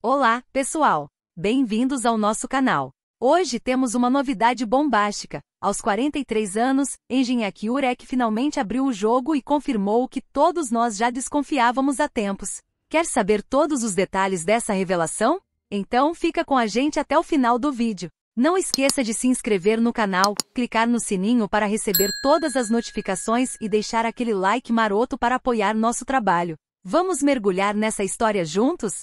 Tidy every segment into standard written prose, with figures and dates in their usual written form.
Olá, pessoal! Bem-vindos ao nosso canal. Hoje temos uma novidade bombástica. Aos 43 anos, Enjin Urek finalmente abriu o jogo e confirmou o que todos nós já desconfiávamos há tempos. Quer saber todos os detalhes dessa revelação? Então fica com a gente até o final do vídeo. Não esqueça de se inscrever no canal, clicar no sininho para receber todas as notificações e deixar aquele like maroto para apoiar nosso trabalho. Vamos mergulhar nessa história juntos?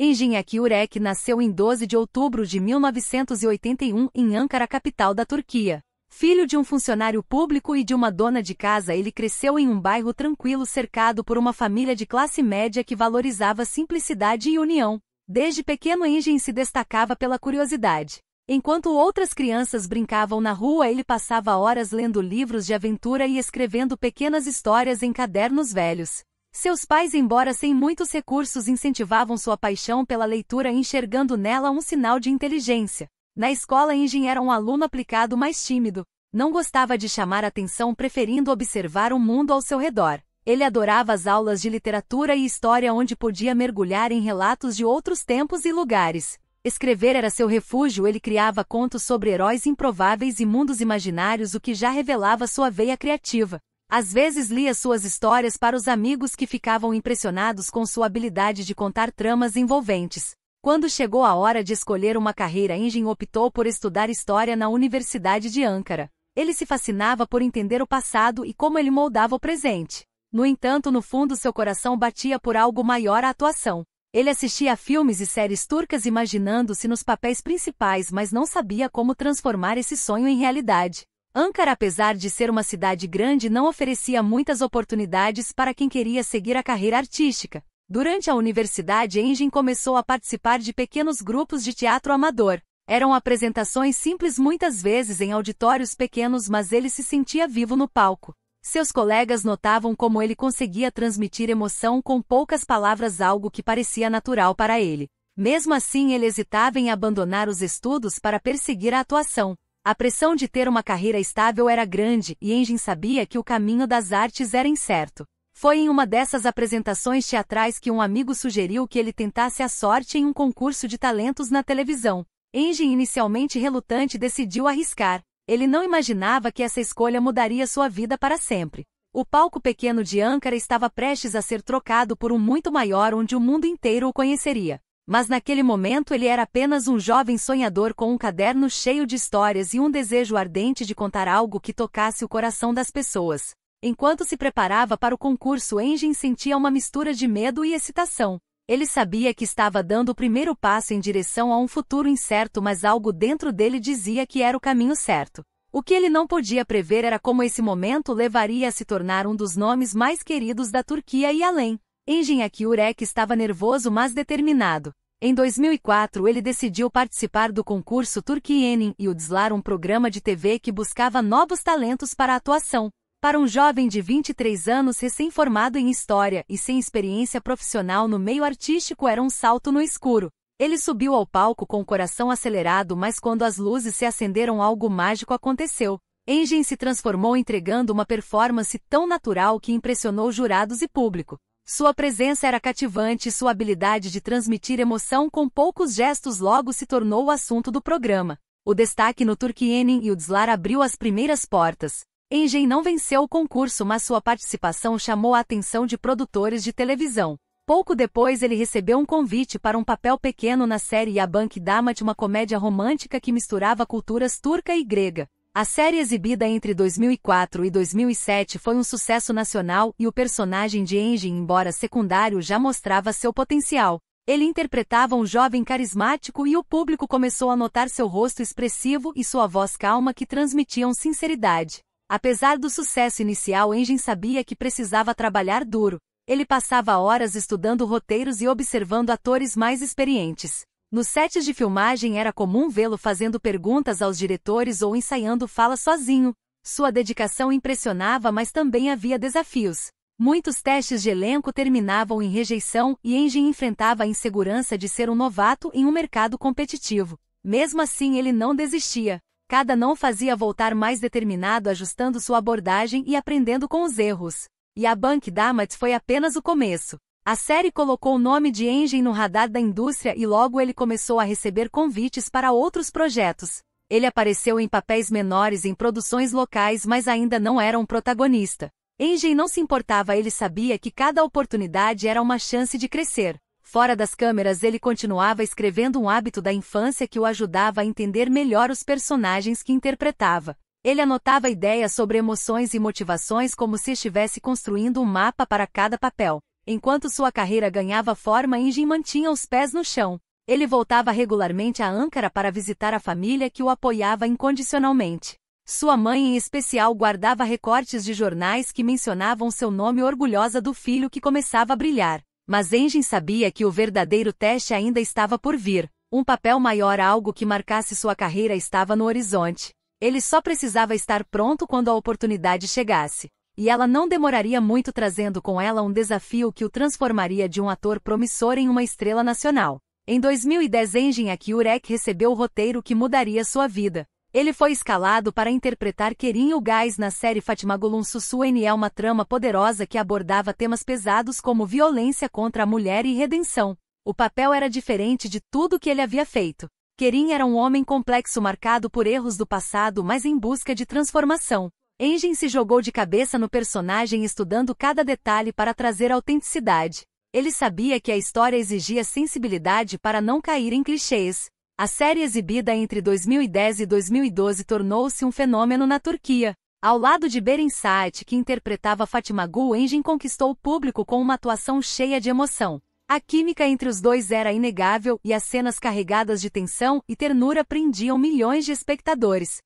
Enjin Urek nasceu em 12 de outubro de 1981 em Ankara, capital da Turquia. Filho de um funcionário público e de uma dona de casa, ele cresceu em um bairro tranquilo cercado por uma família de classe média que valorizava simplicidade e união. Desde pequeno, Enjin se destacava pela curiosidade. Enquanto outras crianças brincavam na rua, ele passava horas lendo livros de aventura e escrevendo pequenas histórias em cadernos velhos. Seus pais, embora sem muitos recursos, incentivavam sua paixão pela leitura, enxergando nela um sinal de inteligência. Na escola, Enjin era um aluno aplicado, mas tímido. Não gostava de chamar atenção, preferindo observar o mundo ao seu redor. Ele adorava as aulas de literatura e história, onde podia mergulhar em relatos de outros tempos e lugares. Escrever era seu refúgio. Ele criava contos sobre heróis improváveis e mundos imaginários, o que já revelava sua veia criativa. Às vezes lia suas histórias para os amigos, que ficavam impressionados com sua habilidade de contar tramas envolventes. Quando chegou a hora de escolher uma carreira, Enjin optou por estudar história na Universidade de Ankara. Ele se fascinava por entender o passado e como ele moldava o presente. No entanto, no fundo seu coração batia por algo maior: a atuação. Ele assistia a filmes e séries turcas imaginando-se nos papéis principais, mas não sabia como transformar esse sonho em realidade. Ankara, apesar de ser uma cidade grande, não oferecia muitas oportunidades para quem queria seguir a carreira artística. Durante a universidade, Enjin começou a participar de pequenos grupos de teatro amador. Eram apresentações simples, muitas vezes em auditórios pequenos, mas ele se sentia vivo no palco. Seus colegas notavam como ele conseguia transmitir emoção com poucas palavras, algo que parecia natural para ele. Mesmo assim, ele hesitava em abandonar os estudos para perseguir a atuação. A pressão de ter uma carreira estável era grande, e Enjin sabia que o caminho das artes era incerto. Foi em uma dessas apresentações teatrais que um amigo sugeriu que ele tentasse a sorte em um concurso de talentos na televisão. Enjin, inicialmente relutante, decidiu arriscar. Ele não imaginava que essa escolha mudaria sua vida para sempre. O palco pequeno de Ankara estava prestes a ser trocado por um muito maior, onde o mundo inteiro o conheceria. Mas naquele momento ele era apenas um jovem sonhador com um caderno cheio de histórias e um desejo ardente de contar algo que tocasse o coração das pessoas. Enquanto se preparava para o concurso, Enjin sentia uma mistura de medo e excitação. Ele sabia que estava dando o primeiro passo em direção a um futuro incerto, mas algo dentro dele dizia que era o caminho certo. O que ele não podia prever era como esse momento levaria a se tornar um dos nomes mais queridos da Turquia e além. Enjin Urek estava nervoso, mas determinado. Em 2004, ele decidiu participar do concurso Türkiye'nin Yıldızlar, um programa de TV que buscava novos talentos para a atuação. Para um jovem de 23 anos, recém-formado em história e sem experiência profissional no meio artístico, era um salto no escuro. Ele subiu ao palco com o coração acelerado, mas quando as luzes se acenderam, algo mágico aconteceu. Enjin se transformou, entregando uma performance tão natural que impressionou jurados e público. Sua presença era cativante e sua habilidade de transmitir emoção com poucos gestos logo se tornou o assunto do programa. O destaque no Türkiye'nin Yıldızlar abriu as primeiras portas. Enjin não venceu o concurso, mas sua participação chamou a atenção de produtores de televisão. Pouco depois, ele recebeu um convite para um papel pequeno na série Yabank Damat, uma comédia romântica que misturava culturas turca e grega. A série, exibida entre 2004 e 2007, foi um sucesso nacional e o personagem de Enjin, embora secundário, já mostrava seu potencial. Ele interpretava um jovem carismático e o público começou a notar seu rosto expressivo e sua voz calma, que transmitiam sinceridade. Apesar do sucesso inicial, Enjin sabia que precisava trabalhar duro. Ele passava horas estudando roteiros e observando atores mais experientes. Nos sets de filmagem era comum vê-lo fazendo perguntas aos diretores ou ensaiando falas sozinho. Sua dedicação impressionava, mas também havia desafios. Muitos testes de elenco terminavam em rejeição e Enjin enfrentava a insegurança de ser um novato em um mercado competitivo. Mesmo assim, ele não desistia. Cada não fazia voltar mais determinado, ajustando sua abordagem e aprendendo com os erros. Yabank Damat foi apenas o começo. A série colocou o nome de Engin no radar da indústria e logo ele começou a receber convites para outros projetos. Ele apareceu em papéis menores em produções locais, mas ainda não era um protagonista. Engin não se importava, ele sabia que cada oportunidade era uma chance de crescer. Fora das câmeras ele continuava escrevendo, um hábito da infância que o ajudava a entender melhor os personagens que interpretava. Ele anotava ideias sobre emoções e motivações como se estivesse construindo um mapa para cada papel. Enquanto sua carreira ganhava forma, Engin mantinha os pés no chão. Ele voltava regularmente a Ankara para visitar a família que o apoiava incondicionalmente. Sua mãe, em especial, guardava recortes de jornais que mencionavam seu nome, orgulhosa do filho que começava a brilhar. Mas Engin sabia que o verdadeiro teste ainda estava por vir. Um papel maior, algo que marcasse sua carreira, estava no horizonte. Ele só precisava estar pronto quando a oportunidade chegasse. E ela não demoraria muito, trazendo com ela um desafio que o transformaria de um ator promissor em uma estrela nacional. Em 2010, Engin Akyurek recebeu o roteiro que mudaria sua vida. Ele foi escalado para interpretar Kerim Ilgaz na série Fatmagulum Sussueni. É uma trama poderosa que abordava temas pesados como violência contra a mulher e redenção. O papel era diferente de tudo que ele havia feito. Kerim era um homem complexo, marcado por erros do passado, mas em busca de transformação. Engin se jogou de cabeça no personagem, estudando cada detalhe para trazer autenticidade. Ele sabia que a história exigia sensibilidade para não cair em clichês. A série, exibida entre 2010 e 2012, tornou-se um fenômeno na Turquia. Ao lado de Berin Saat, que interpretava Fatmagul, Engin conquistou o público com uma atuação cheia de emoção. A química entre os dois era inegável e as cenas carregadas de tensão e ternura prendiam milhões de espectadores.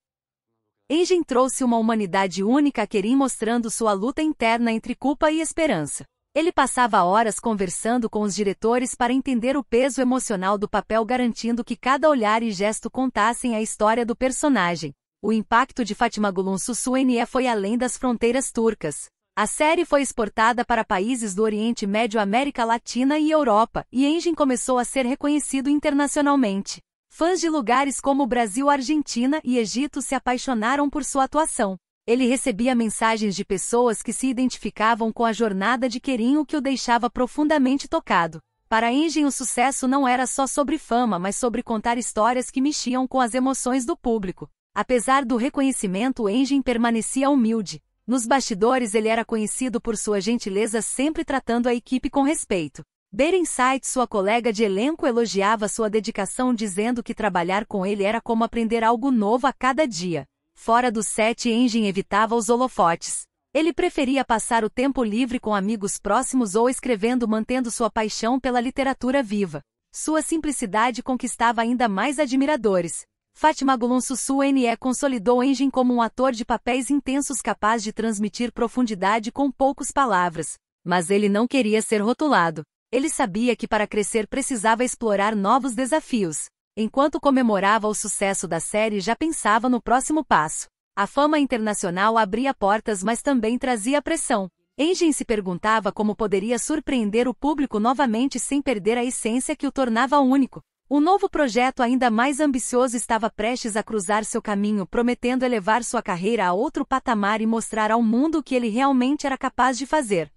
Engin trouxe uma humanidade única a Kerim, mostrando sua luta interna entre culpa e esperança. Ele passava horas conversando com os diretores para entender o peso emocional do papel, garantindo que cada olhar e gesto contassem a história do personagem. O impacto de Fatmagulum Sussueni foi além das fronteiras turcas. A série foi exportada para países do Oriente Médio, América Latina e Europa, e Engin começou a ser reconhecido internacionalmente. Fãs de lugares como Brasil, Argentina e Egito se apaixonaram por sua atuação. Ele recebia mensagens de pessoas que se identificavam com a jornada de Kerim, o que o deixava profundamente tocado. Para Engin, o sucesso não era só sobre fama, mas sobre contar histórias que mexiam com as emoções do público. Apesar do reconhecimento, Engin permanecia humilde. Nos bastidores, ele era conhecido por sua gentileza, sempre tratando a equipe com respeito. Berin Saat, sua colega de elenco, elogiava sua dedicação, dizendo que trabalhar com ele era como aprender algo novo a cada dia. Fora do set, Engin evitava os holofotes. Ele preferia passar o tempo livre com amigos próximos ou escrevendo, mantendo sua paixão pela literatura viva. Sua simplicidade conquistava ainda mais admiradores. Fatmagulum Sussueni consolidou Engin como um ator de papéis intensos, capaz de transmitir profundidade com poucas palavras. Mas ele não queria ser rotulado. Ele sabia que para crescer precisava explorar novos desafios. Enquanto comemorava o sucesso da série, já pensava no próximo passo. A fama internacional abria portas, mas também trazia pressão. Engin se perguntava como poderia surpreender o público novamente sem perder a essência que o tornava único. Um novo projeto ainda mais ambicioso estava prestes a cruzar seu caminho, prometendo elevar sua carreira a outro patamar e mostrar ao mundo o que ele realmente era capaz de fazer.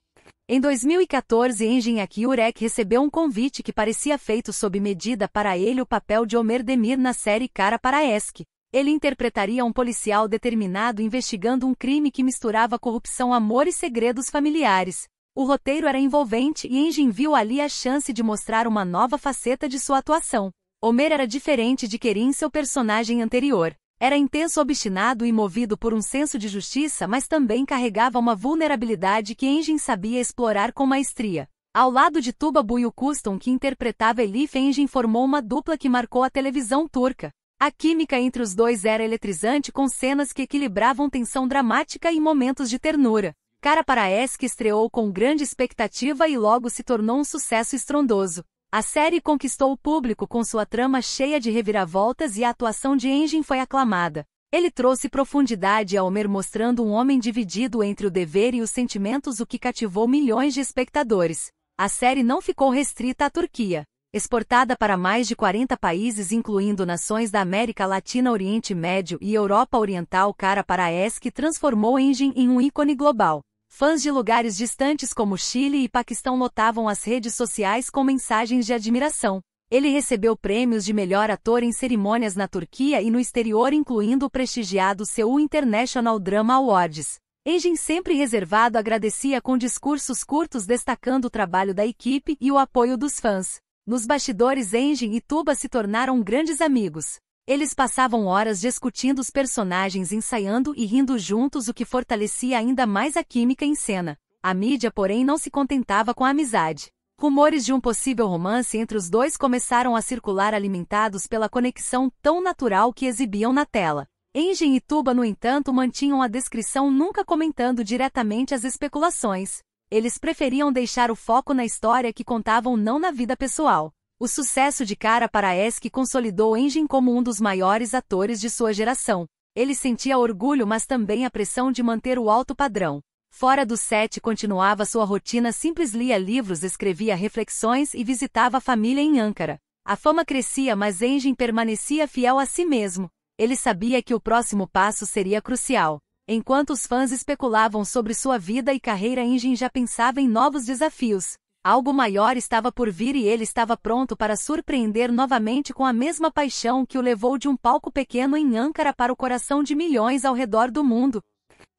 Em 2014, Engin Akyurek recebeu um convite que parecia feito sob medida para ele, o papel de Omer Demir na série Kara Paraeski. Ele interpretaria um policial determinado investigando um crime que misturava corrupção, amor e segredos familiares. O roteiro era envolvente e Engin viu ali a chance de mostrar uma nova faceta de sua atuação. Omer era diferente de Kerim, seu personagem anterior. Era intenso, obstinado e movido por um senso de justiça, mas também carregava uma vulnerabilidade que Engin sabia explorar com maestria. Ao lado de Tuba Büyüküstün, que interpretava Elif, Engin formou uma dupla que marcou a televisão turca. A química entre os dois era eletrizante, com cenas que equilibravam tensão dramática e momentos de ternura. Kara Paraeski estreou com grande expectativa e logo se tornou um sucesso estrondoso. A série conquistou o público com sua trama cheia de reviravoltas e a atuação de Engin foi aclamada. Ele trouxe profundidade a Omer, mostrando um homem dividido entre o dever e os sentimentos, o que cativou milhões de espectadores. A série não ficou restrita à Turquia. Exportada para mais de 40 países, incluindo nações da América Latina, Oriente Médio e Europa Oriental, Kara Paraeski transformou Engin em um ícone global. Fãs de lugares distantes como Chile e Paquistão lotavam as redes sociais com mensagens de admiração. Ele recebeu prêmios de melhor ator em cerimônias na Turquia e no exterior, incluindo o prestigiado Seoul International Drama Awards. Engin, sempre reservado, agradecia com discursos curtos destacando o trabalho da equipe e o apoio dos fãs. Nos bastidores, Engin e Tuba se tornaram grandes amigos. Eles passavam horas discutindo os personagens, ensaiando e rindo juntos, o que fortalecia ainda mais a química em cena. A mídia, porém, não se contentava com a amizade. Rumores de um possível romance entre os dois começaram a circular, alimentados pela conexão tão natural que exibiam na tela. Engin e Tuba, no entanto, mantinham a discrição, nunca comentando diretamente as especulações. Eles preferiam deixar o foco na história que contavam, não na vida pessoal. O sucesso de Cara Paraeschi consolidou Engin como um dos maiores atores de sua geração. Ele sentia orgulho, mas também a pressão de manter o alto padrão. Fora do set, continuava sua rotina simples: lia livros, escrevia reflexões e visitava a família em Ankara. A fama crescia, mas Engin permanecia fiel a si mesmo. Ele sabia que o próximo passo seria crucial. Enquanto os fãs especulavam sobre sua vida e carreira, Engin já pensava em novos desafios. Algo maior estava por vir e ele estava pronto para surpreender novamente, com a mesma paixão que o levou de um palco pequeno em Ankara para o coração de milhões ao redor do mundo.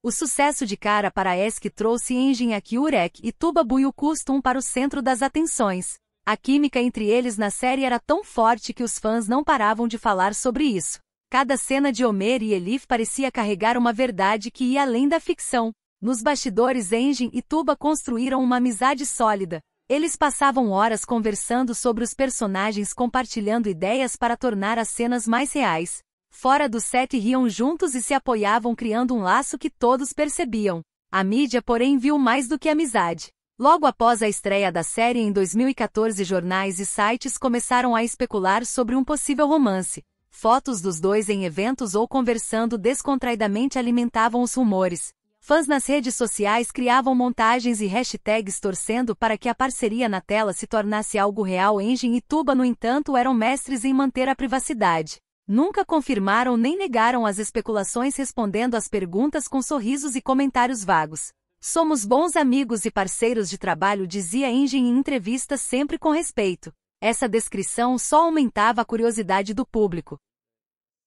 O sucesso de Cara Paraeschi trouxe Engin Akyurek e Tuba Büyüküstün para o centro das atenções. A química entre eles na série era tão forte que os fãs não paravam de falar sobre isso. Cada cena de Ömer e Elif parecia carregar uma verdade que ia além da ficção. Nos bastidores, Engin e Tuba construíram uma amizade sólida. Eles passavam horas conversando sobre os personagens, compartilhando ideias para tornar as cenas mais reais. Fora do set, riam juntos e se apoiavam, criando um laço que todos percebiam. A mídia, porém, viu mais do que amizade. Logo após a estreia da série em 2014, jornais e sites começaram a especular sobre um possível romance. Fotos dos dois em eventos ou conversando descontraidamente alimentavam os rumores. Fãs nas redes sociais criavam montagens e hashtags torcendo para que a parceria na tela se tornasse algo real. Engin e Tuba, no entanto, eram mestres em manter a privacidade. Nunca confirmaram nem negaram as especulações, respondendo às perguntas com sorrisos e comentários vagos. Somos bons amigos e parceiros de trabalho, dizia Engin em entrevistas, sempre com respeito. Essa descrição só aumentava a curiosidade do público.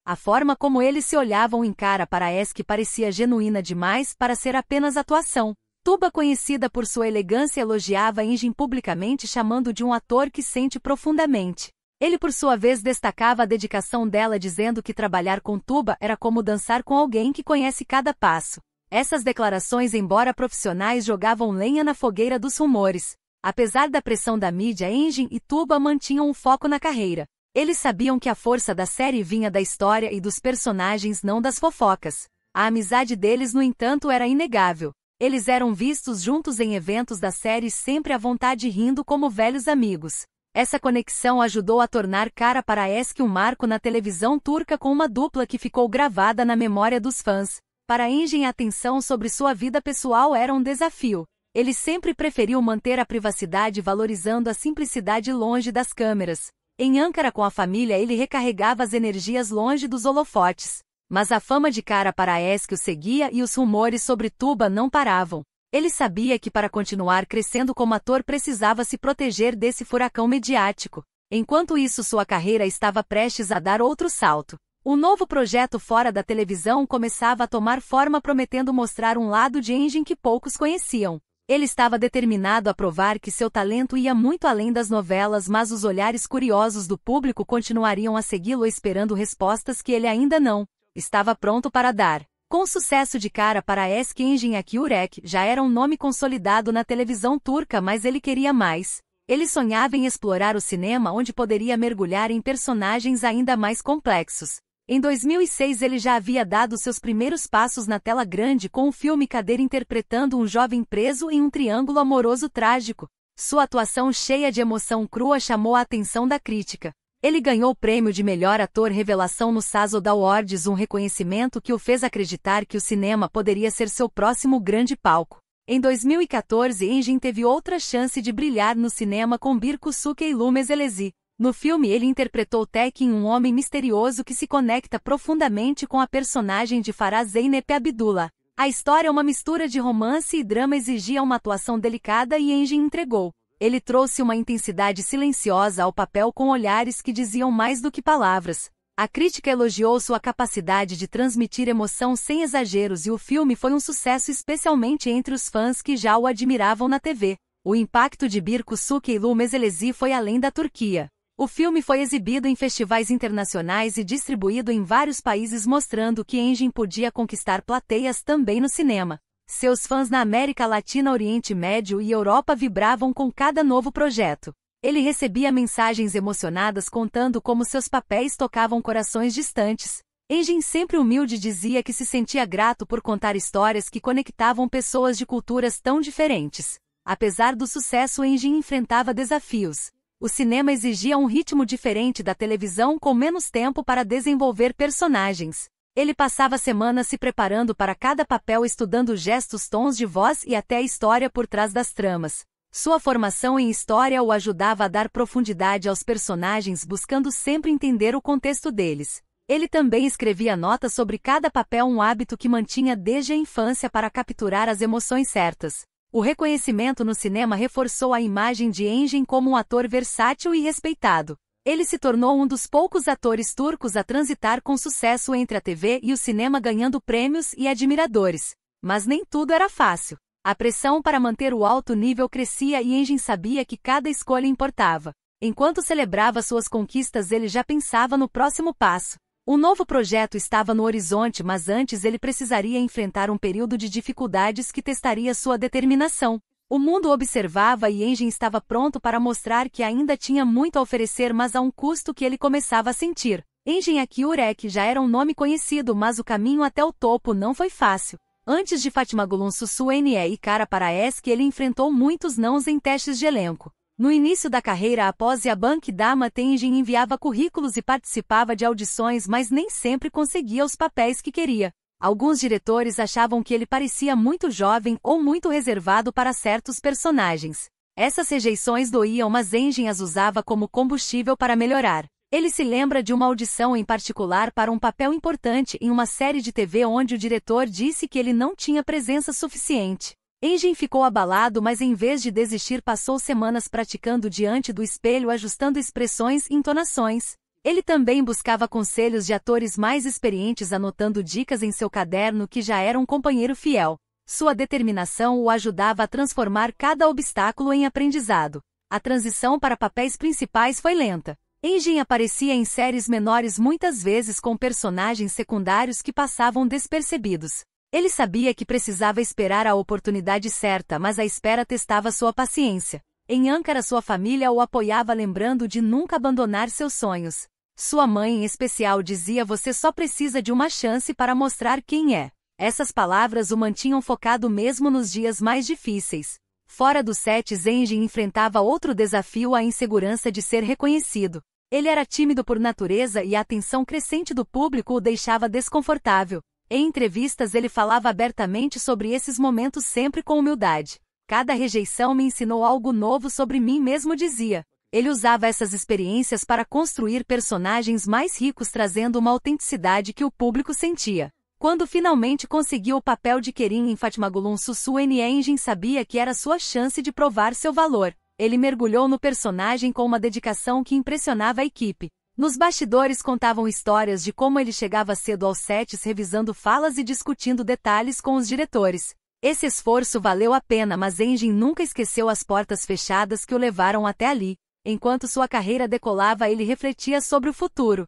A forma como eles se olhavam em Cara Paraeschi parecia genuína demais para ser apenas atuação. Tuba, conhecida por sua elegância, elogiava Engin publicamente, chamando de um ator que sente profundamente. Ele, por sua vez, destacava a dedicação dela, dizendo que trabalhar com Tuba era como dançar com alguém que conhece cada passo. Essas declarações, embora profissionais, jogavam lenha na fogueira dos rumores. Apesar da pressão da mídia, Engin e Tuba mantinham o foco na carreira. Eles sabiam que a força da série vinha da história e dos personagens, não das fofocas. A amizade deles, no entanto, era inegável. Eles eram vistos juntos em eventos da série, sempre à vontade, rindo como velhos amigos. Essa conexão ajudou a tornar Cara Paraeschi um marco na televisão turca, com uma dupla que ficou gravada na memória dos fãs. Para Engin, a atenção sobre sua vida pessoal era um desafio. Ele sempre preferiu manter a privacidade, valorizando a simplicidade longe das câmeras. Em Ankara, com a família, ele recarregava as energias longe dos holofotes. Mas a fama de Cara Paraeschi o seguia e os rumores sobre Tuba não paravam. Ele sabia que para continuar crescendo como ator precisava se proteger desse furacão mediático. Enquanto isso, sua carreira estava prestes a dar outro salto. Um novo projeto fora da televisão começava a tomar forma, prometendo mostrar um lado de Engin que poucos conheciam. Ele estava determinado a provar que seu talento ia muito além das novelas, mas os olhares curiosos do público continuariam a segui-lo, esperando respostas que ele ainda não estava pronto para dar. Com o sucesso de Cara Paraeschi, Engin Akyurek já era um nome consolidado na televisão turca, mas ele queria mais. Ele sonhava em explorar o cinema, onde poderia mergulhar em personagens ainda mais complexos. Em 2006, ele já havia dado seus primeiros passos na tela grande com o filme Kader, interpretando um jovem preso em um triângulo amoroso trágico. Sua atuação, cheia de emoção crua, chamou a atenção da crítica. Ele ganhou o prêmio de melhor ator revelação no Sazod Awards, um reconhecimento que o fez acreditar que o cinema poderia ser seu próximo grande palco. Em 2014, Engin teve outra chance de brilhar no cinema com Bir Kusuke Illu Meselezi. No filme, ele interpretou Tekin, um homem misterioso que se conecta profundamente com a personagem de Farah Zeynep Abdullah. A história é uma mistura de romance e drama, exigia uma atuação delicada e Enjin entregou. Ele trouxe uma intensidade silenciosa ao papel com olhares que diziam mais do que palavras. A crítica elogiou sua capacidade de transmitir emoção sem exageros e o filme foi um sucesso especialmente entre os fãs que já o admiravam na TV. O impacto de Bir Kusukeylu Meselezi foi além da Turquia. O filme foi exibido em festivais internacionais e distribuído em vários países, mostrando que Enjin podia conquistar plateias também no cinema. Seus fãs na América Latina, Oriente Médio e Europa vibravam com cada novo projeto. Ele recebia mensagens emocionadas contando como seus papéis tocavam corações distantes. Enjin, sempre humilde, dizia que se sentia grato por contar histórias que conectavam pessoas de culturas tão diferentes. Apesar do sucesso, Enjin enfrentava desafios. O cinema exigia um ritmo diferente da televisão, com menos tempo para desenvolver personagens. Ele passava semanas se preparando para cada papel, estudando gestos, tons de voz e até a história por trás das tramas. Sua formação em história o ajudava a dar profundidade aos personagens, buscando sempre entender o contexto deles. Ele também escrevia notas sobre cada papel, um hábito que mantinha desde a infância para capturar as emoções certas. O reconhecimento no cinema reforçou a imagem de Enjin como um ator versátil e respeitado. Ele se tornou um dos poucos atores turcos a transitar com sucesso entre a TV e o cinema, ganhando prêmios e admiradores. Mas nem tudo era fácil. A pressão para manter o alto nível crescia e Enjin sabia que cada escolha importava. Enquanto celebrava suas conquistas, ele já pensava no próximo passo. Um novo projeto estava no horizonte, mas antes ele precisaria enfrentar um período de dificuldades que testaria sua determinação. O mundo observava e Enjin estava pronto para mostrar que ainda tinha muito a oferecer, mas a um custo que ele começava a sentir. Engin Akyurek já era um nome conhecido, mas o caminho até o topo não foi fácil. Antes de Fatmagulum Sussuene e Kara Paraesk, ele enfrentou muitos nãos em testes de elenco. No início da carreira, após Yabank Dama, Engin enviava currículos e participava de audições, mas nem sempre conseguia os papéis que queria. Alguns diretores achavam que ele parecia muito jovem ou muito reservado para certos personagens. Essas rejeições doíam, mas Engin as usava como combustível para melhorar. Ele se lembra de uma audição em particular para um papel importante em uma série de TV onde o diretor disse que ele não tinha presença suficiente. Engin ficou abalado, mas em vez de desistir, passou semanas praticando diante do espelho, ajustando expressões e entonações. Ele também buscava conselhos de atores mais experientes, anotando dicas em seu caderno, que já era um companheiro fiel. Sua determinação o ajudava a transformar cada obstáculo em aprendizado. A transição para papéis principais foi lenta. Engin aparecia em séries menores, muitas vezes com personagens secundários que passavam despercebidos. Ele sabia que precisava esperar a oportunidade certa, mas a espera testava sua paciência. Em Ankara, sua família o apoiava, lembrando de nunca abandonar seus sonhos. Sua mãe, em especial, dizia: "Você só precisa de uma chance para mostrar quem é." Essas palavras o mantinham focado mesmo nos dias mais difíceis. Fora dos sets, Engin enfrentava outro desafio: a insegurança de ser reconhecido. Ele era tímido por natureza e a atenção crescente do público o deixava desconfortável. Em entrevistas, ele falava abertamente sobre esses momentos, sempre com humildade. "Cada rejeição me ensinou algo novo sobre mim mesmo", dizia. Ele usava essas experiências para construir personagens mais ricos, trazendo uma autenticidade que o público sentia. Quando finalmente conseguiu o papel de Kerim em Fatmagulum Sussuene, Engin sabia que era sua chance de provar seu valor. Ele mergulhou no personagem com uma dedicação que impressionava a equipe. Nos bastidores contavam histórias de como ele chegava cedo aos sets, revisando falas e discutindo detalhes com os diretores. Esse esforço valeu a pena, mas Engin nunca esqueceu as portas fechadas que o levaram até ali. Enquanto sua carreira decolava, ele refletia sobre o futuro.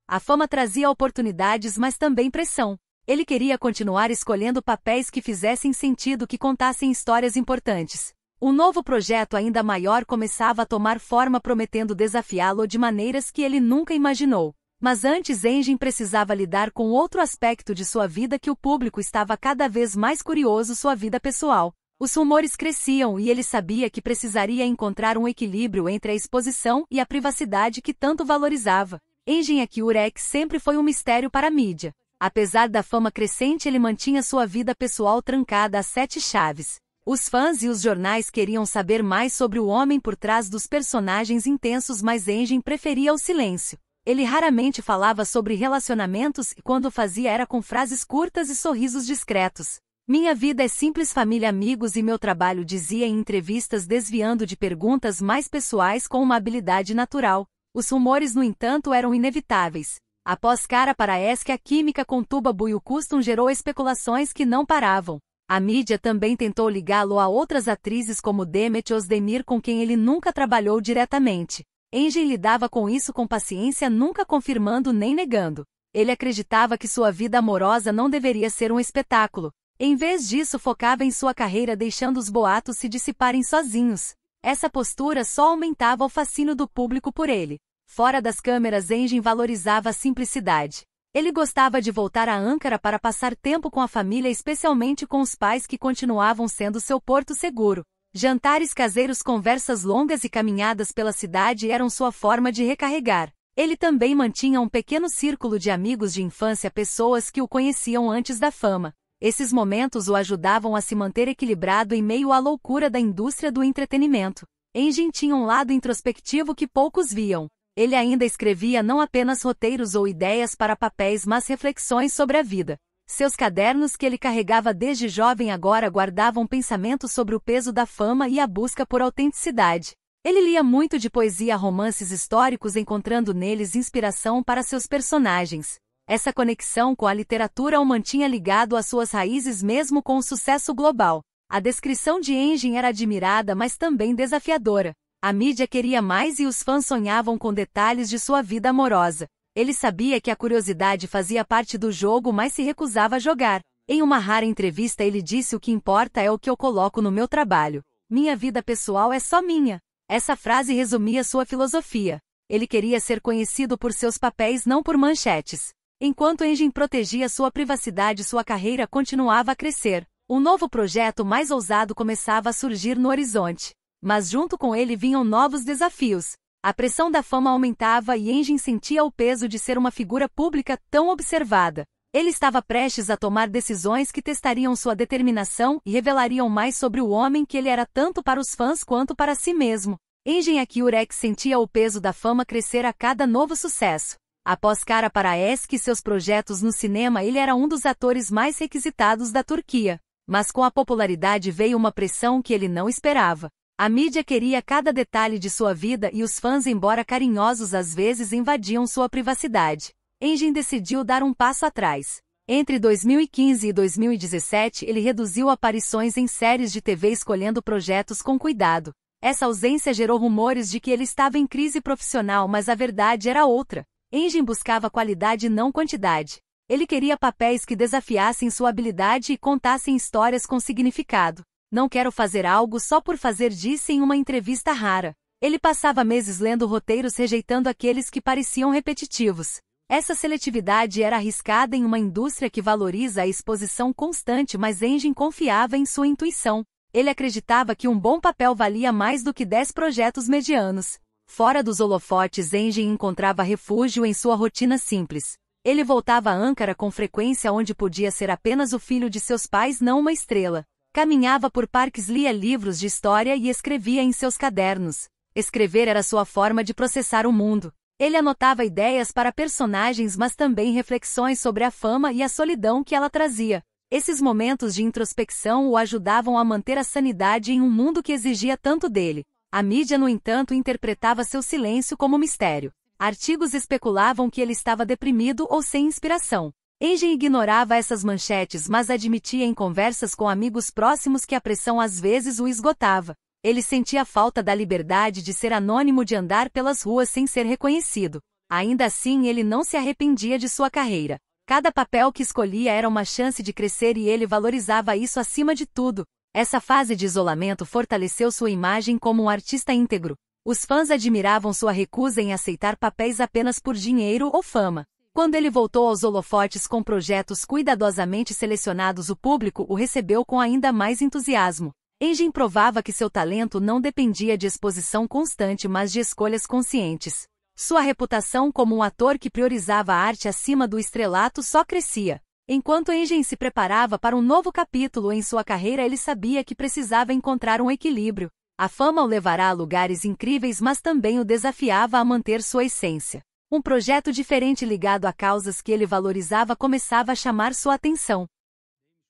A fama trazia oportunidades, mas também pressão. Ele queria continuar escolhendo papéis que fizessem sentido, que contassem histórias importantes. Um novo projeto ainda maior começava a tomar forma, prometendo desafiá-lo de maneiras que ele nunca imaginou. Mas antes, Engin precisava lidar com outro aspecto de sua vida que o público estava cada vez mais curioso: sua vida pessoal. Os rumores cresciam e ele sabia que precisaria encontrar um equilíbrio entre a exposição e a privacidade que tanto valorizava. Engin Akyurek sempre foi um mistério para a mídia. Apesar da fama crescente, ele mantinha sua vida pessoal trancada a 7 chaves. Os fãs e os jornais queriam saber mais sobre o homem por trás dos personagens intensos, mas Engin preferia o silêncio. Ele raramente falava sobre relacionamentos e quando fazia era com frases curtas e sorrisos discretos. Minha vida é simples, família, amigos e meu trabalho, dizia em entrevistas, desviando de perguntas mais pessoais com uma habilidade natural. Os rumores, no entanto, eram inevitáveis. Após Cara para Esque, a química com Tuba Büyüküstün gerou especulações que não paravam. A mídia também tentou ligá-lo a outras atrizes como Demet Özdemir, com quem ele nunca trabalhou diretamente. Engin lidava com isso com paciência, nunca confirmando nem negando. Ele acreditava que sua vida amorosa não deveria ser um espetáculo. Em vez disso, focava em sua carreira, deixando os boatos se dissiparem sozinhos. Essa postura só aumentava o fascínio do público por ele. Fora das câmeras, Engin valorizava a simplicidade. Ele gostava de voltar a Ankara para passar tempo com a família, especialmente com os pais que continuavam sendo seu porto seguro. Jantares caseiros, conversas longas e caminhadas pela cidade eram sua forma de recarregar. Ele também mantinha um pequeno círculo de amigos de infância, pessoas que o conheciam antes da fama. Esses momentos o ajudavam a se manter equilibrado em meio à loucura da indústria do entretenimento. Engin tinha um lado introspectivo que poucos viam. Ele ainda escrevia não apenas roteiros ou ideias para papéis, mas reflexões sobre a vida. Seus cadernos, que ele carregava desde jovem, agora guardavam pensamentos sobre o peso da fama e a busca por autenticidade. Ele lia muito de poesia, romances históricos, encontrando neles inspiração para seus personagens. Essa conexão com a literatura o mantinha ligado às suas raízes mesmo com o sucesso global. A descrição de Engin era admirada, mas também desafiadora. A mídia queria mais e os fãs sonhavam com detalhes de sua vida amorosa. Ele sabia que a curiosidade fazia parte do jogo, mas se recusava a jogar. Em uma rara entrevista ele disse: "O que importa é o que eu coloco no meu trabalho. Minha vida pessoal é só minha." Essa frase resumia sua filosofia. Ele queria ser conhecido por seus papéis, não por manchetes. Enquanto Engin protegia sua privacidade, sua carreira continuava a crescer. Um novo projeto mais ousado começava a surgir no horizonte. Mas junto com ele vinham novos desafios. A pressão da fama aumentava e Engin sentia o peso de ser uma figura pública tão observada. Ele estava prestes a tomar decisões que testariam sua determinação e revelariam mais sobre o homem que ele era, tanto para os fãs quanto para si mesmo. Engin Akyürek sentia o peso da fama crescer a cada novo sucesso. Após Cara para Esque e seus projetos no cinema, ele era um dos atores mais requisitados da Turquia. Mas com a popularidade veio uma pressão que ele não esperava. A mídia queria cada detalhe de sua vida e os fãs, embora carinhosos, às vezes invadiam sua privacidade. Engin decidiu dar um passo atrás. Entre 2015 e 2017, ele reduziu aparições em séries de TV, escolhendo projetos com cuidado. Essa ausência gerou rumores de que ele estava em crise profissional, mas a verdade era outra. Engin buscava qualidade e não quantidade. Ele queria papéis que desafiassem sua habilidade e contassem histórias com significado. "Não quero fazer algo só por fazer", disse em uma entrevista rara. Ele passava meses lendo roteiros, rejeitando aqueles que pareciam repetitivos. Essa seletividade era arriscada em uma indústria que valoriza a exposição constante, mas Engin confiava em sua intuição. Ele acreditava que um bom papel valia mais do que 10 projetos medianos. Fora dos holofotes, Engin encontrava refúgio em sua rotina simples. Ele voltava a Ankara com frequência, onde podia ser apenas o filho de seus pais, não uma estrela. Caminhava por parques, lia livros de história e escrevia em seus cadernos. Escrever era sua forma de processar o mundo. Ele anotava ideias para personagens, mas também reflexões sobre a fama e a solidão que ela trazia. Esses momentos de introspecção o ajudavam a manter a sanidade em um mundo que exigia tanto dele. A mídia, no entanto, interpretava seu silêncio como mistério. Artigos especulavam que ele estava deprimido ou sem inspiração. Engin ignorava essas manchetes, mas admitia em conversas com amigos próximos que a pressão às vezes o esgotava. Ele sentia falta da liberdade de ser anônimo, de andar pelas ruas sem ser reconhecido. Ainda assim, ele não se arrependia de sua carreira. Cada papel que escolhia era uma chance de crescer e ele valorizava isso acima de tudo. Essa fase de isolamento fortaleceu sua imagem como um artista íntegro. Os fãs admiravam sua recusa em aceitar papéis apenas por dinheiro ou fama. Quando ele voltou aos holofotes com projetos cuidadosamente selecionados, o público o recebeu com ainda mais entusiasmo. Engin provava que seu talento não dependia de exposição constante, mas de escolhas conscientes. Sua reputação como um ator que priorizava a arte acima do estrelato só crescia. Enquanto Engin se preparava para um novo capítulo em sua carreira, ele sabia que precisava encontrar um equilíbrio. A fama o levará a lugares incríveis, mas também o desafiava a manter sua essência. Um projeto diferente ligado a causas que ele valorizava começava a chamar sua atenção.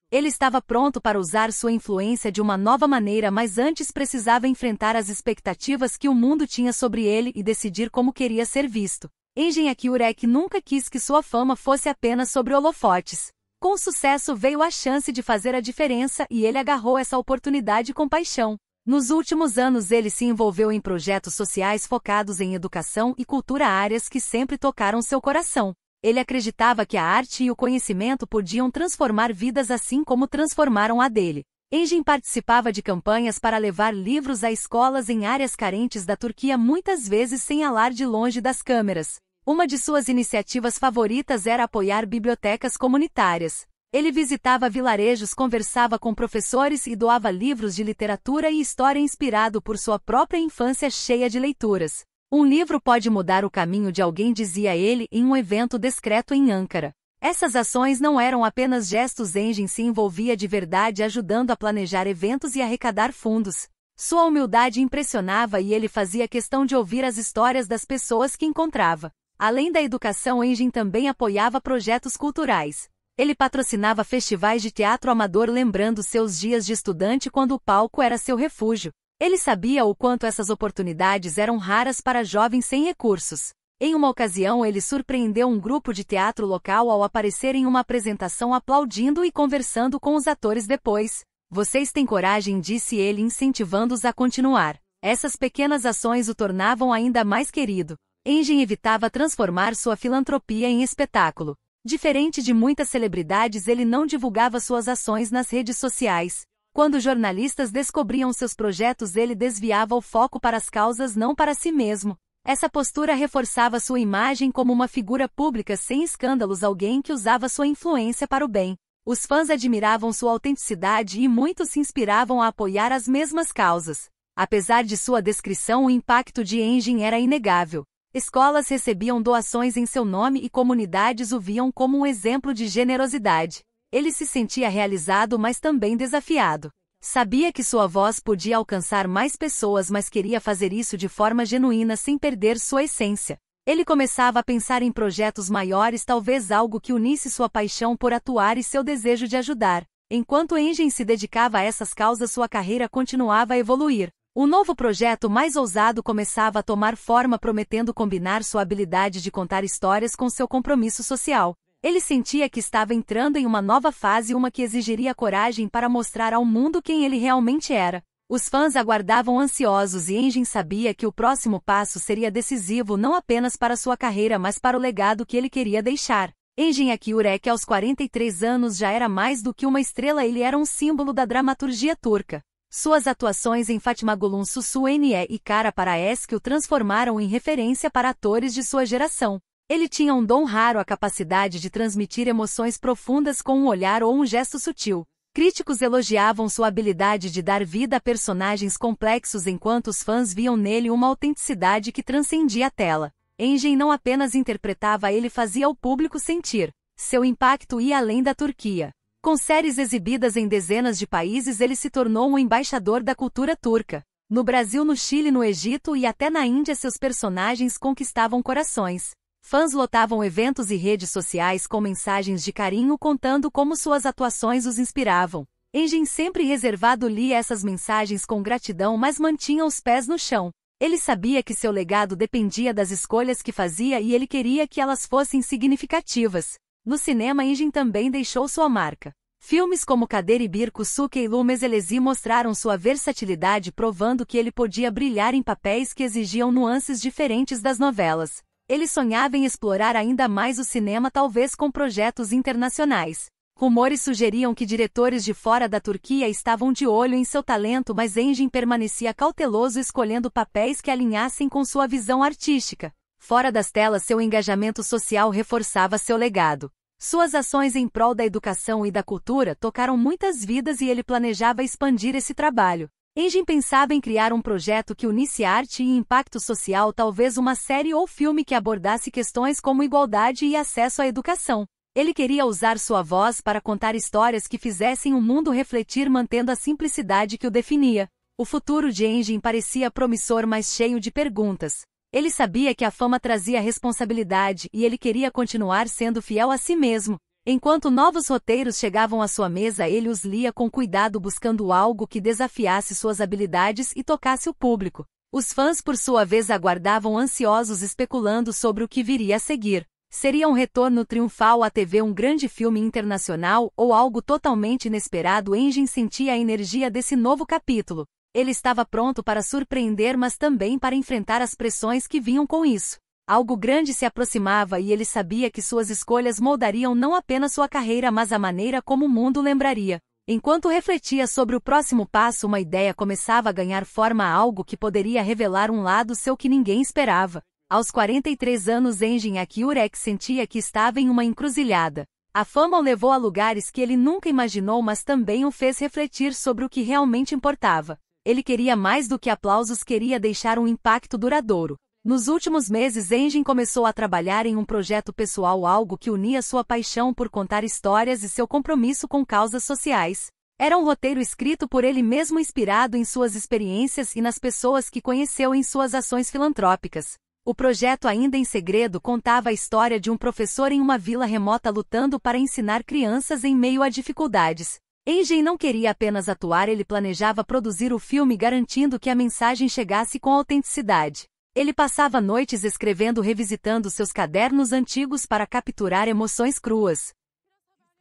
Ele estava pronto para usar sua influência de uma nova maneira, mas antes precisava enfrentar as expectativas que o mundo tinha sobre ele e decidir como queria ser visto. Engenhak Urek nunca quis que sua fama fosse apenas sobre holofotes. Com o sucesso veio a chance de fazer a diferença e ele agarrou essa oportunidade com paixão. Nos últimos anos ele se envolveu em projetos sociais focados em educação e cultura, áreas que sempre tocaram seu coração. Ele acreditava que a arte e o conhecimento podiam transformar vidas assim como transformaram a dele. Engin participava de campanhas para levar livros a escolas em áreas carentes da Turquia, muitas vezes sem alarde, longe das câmeras. Uma de suas iniciativas favoritas era apoiar bibliotecas comunitárias. Ele visitava vilarejos, conversava com professores e doava livros de literatura e história inspirado por sua própria infância cheia de leituras. Um livro pode mudar o caminho de alguém, dizia ele em um evento discreto em Ankara. Essas ações não eram apenas gestos. Engin se envolvia de verdade, ajudando a planejar eventos e arrecadar fundos. Sua humildade impressionava e ele fazia questão de ouvir as histórias das pessoas que encontrava. Além da educação, Engin também apoiava projetos culturais. Ele patrocinava festivais de teatro amador, lembrando seus dias de estudante quando o palco era seu refúgio. Ele sabia o quanto essas oportunidades eram raras para jovens sem recursos. Em uma ocasião, ele surpreendeu um grupo de teatro local ao aparecer em uma apresentação, aplaudindo e conversando com os atores depois. "Vocês têm coragem", disse ele, incentivando-os a continuar. Essas pequenas ações o tornavam ainda mais querido. Engin evitava transformar sua filantropia em espetáculo. Diferente de muitas celebridades, ele não divulgava suas ações nas redes sociais. Quando jornalistas descobriam seus projetos, ele desviava o foco para as causas, não para si mesmo. Essa postura reforçava sua imagem como uma figura pública sem escândalos, alguém que usava sua influência para o bem. Os fãs admiravam sua autenticidade e muitos se inspiravam a apoiar as mesmas causas. Apesar de sua descrição, o impacto de Engin era inegável. Escolas recebiam doações em seu nome e comunidades o viam como um exemplo de generosidade. Ele se sentia realizado, mas também desafiado. Sabia que sua voz podia alcançar mais pessoas, mas queria fazer isso de forma genuína sem perder sua essência. Ele começava a pensar em projetos maiores, talvez algo que unisse sua paixão por atuar e seu desejo de ajudar. Enquanto Engin se dedicava a essas causas, sua carreira continuava a evoluir. Um novo projeto mais ousado começava a tomar forma, prometendo combinar sua habilidade de contar histórias com seu compromisso social. Ele sentia que estava entrando em uma nova fase, uma que exigiria coragem para mostrar ao mundo quem ele realmente era. Os fãs aguardavam ansiosos e Engin sabia que o próximo passo seria decisivo, não apenas para sua carreira, mas para o legado que ele queria deixar. Engenhak Urek, aos 43 anos, já era mais do que uma estrela, ele era um símbolo da dramaturgia turca. Suas atuações em Fatmagulum Sussuene e Kara para Eski o transformaram em referência para atores de sua geração. Ele tinha um dom raro, a capacidade de transmitir emoções profundas com um olhar ou um gesto sutil. Críticos elogiavam sua habilidade de dar vida a personagens complexos, enquanto os fãs viam nele uma autenticidade que transcendia a tela. Engin não apenas interpretava, ele fazia o público sentir. Seu impacto ia além da Turquia. Com séries exibidas em dezenas de países, ele se tornou um embaixador da cultura turca. No Brasil, no Chile, no Egito e até na Índia, seus personagens conquistavam corações. Fãs lotavam eventos e redes sociais com mensagens de carinho, contando como suas atuações os inspiravam. Engin, sempre reservado, lia essas mensagens com gratidão, mas mantinha os pés no chão. Ele sabia que seu legado dependia das escolhas que fazia e ele queria que elas fossem significativas. No cinema, Engin também deixou sua marca. Filmes como Kader Bir Kusukeylou Meselezi mostraram sua versatilidade, provando que ele podia brilhar em papéis que exigiam nuances diferentes das novelas. Ele sonhava em explorar ainda mais o cinema, talvez com projetos internacionais. Rumores sugeriam que diretores de fora da Turquia estavam de olho em seu talento, mas Engin permanecia cauteloso, escolhendo papéis que alinhassem com sua visão artística. Fora das telas, seu engajamento social reforçava seu legado. Suas ações em prol da educação e da cultura tocaram muitas vidas e ele planejava expandir esse trabalho. Engin pensava em criar um projeto que unisse arte e impacto social, talvez uma série ou filme que abordasse questões como igualdade e acesso à educação. Ele queria usar sua voz para contar histórias que fizessem o mundo refletir, mantendo a simplicidade que o definia. O futuro de Engin parecia promissor, mas cheio de perguntas. Ele sabia que a fama trazia responsabilidade e ele queria continuar sendo fiel a si mesmo. Enquanto novos roteiros chegavam à sua mesa, ele os lia com cuidado, buscando algo que desafiasse suas habilidades e tocasse o público. Os fãs, por sua vez, aguardavam ansiosos, especulando sobre o que viria a seguir. Seria um retorno triunfal à TV, um grande filme internacional ou algo totalmente inesperado? Engin sentia a energia desse novo capítulo. Ele estava pronto para surpreender, mas também para enfrentar as pressões que vinham com isso. Algo grande se aproximava e ele sabia que suas escolhas moldariam não apenas sua carreira, mas a maneira como o mundo lembraria. Enquanto refletia sobre o próximo passo, uma ideia começava a ganhar forma, algo que poderia revelar um lado seu que ninguém esperava. Aos 43 anos, Engin Akyurek sentia que estava em uma encruzilhada. A fama o levou a lugares que ele nunca imaginou, mas também o fez refletir sobre o que realmente importava. Ele queria mais do que aplausos, queria deixar um impacto duradouro. Nos últimos meses, Engin começou a trabalhar em um projeto pessoal, algo que unia sua paixão por contar histórias e seu compromisso com causas sociais. Era um roteiro escrito por ele mesmo, inspirado em suas experiências e nas pessoas que conheceu em suas ações filantrópicas. O projeto, ainda em segredo, contava a história de um professor em uma vila remota lutando para ensinar crianças em meio a dificuldades. Engin não queria apenas atuar, ele planejava produzir o filme, garantindo que a mensagem chegasse com autenticidade. Ele passava noites escrevendo, revisitando seus cadernos antigos para capturar emoções cruas.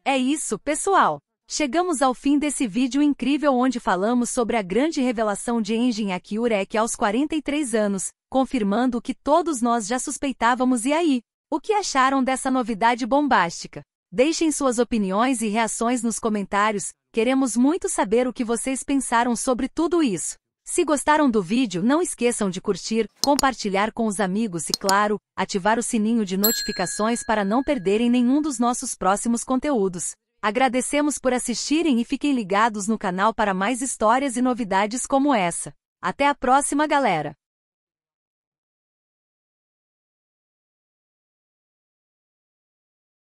É isso, pessoal! Chegamos ao fim desse vídeo incrível onde falamos sobre a grande revelação de Engin Akyurek aos 43 anos, confirmando o que todos nós já suspeitávamos. E aí? O que acharam dessa novidade bombástica? Deixem suas opiniões e reações nos comentários, queremos muito saber o que vocês pensaram sobre tudo isso. Se gostaram do vídeo, não esqueçam de curtir, compartilhar com os amigos e, claro, ativar o sininho de notificações para não perderem nenhum dos nossos próximos conteúdos. Agradecemos por assistirem e fiquem ligados no canal para mais histórias e novidades como essa. Até a próxima, galera!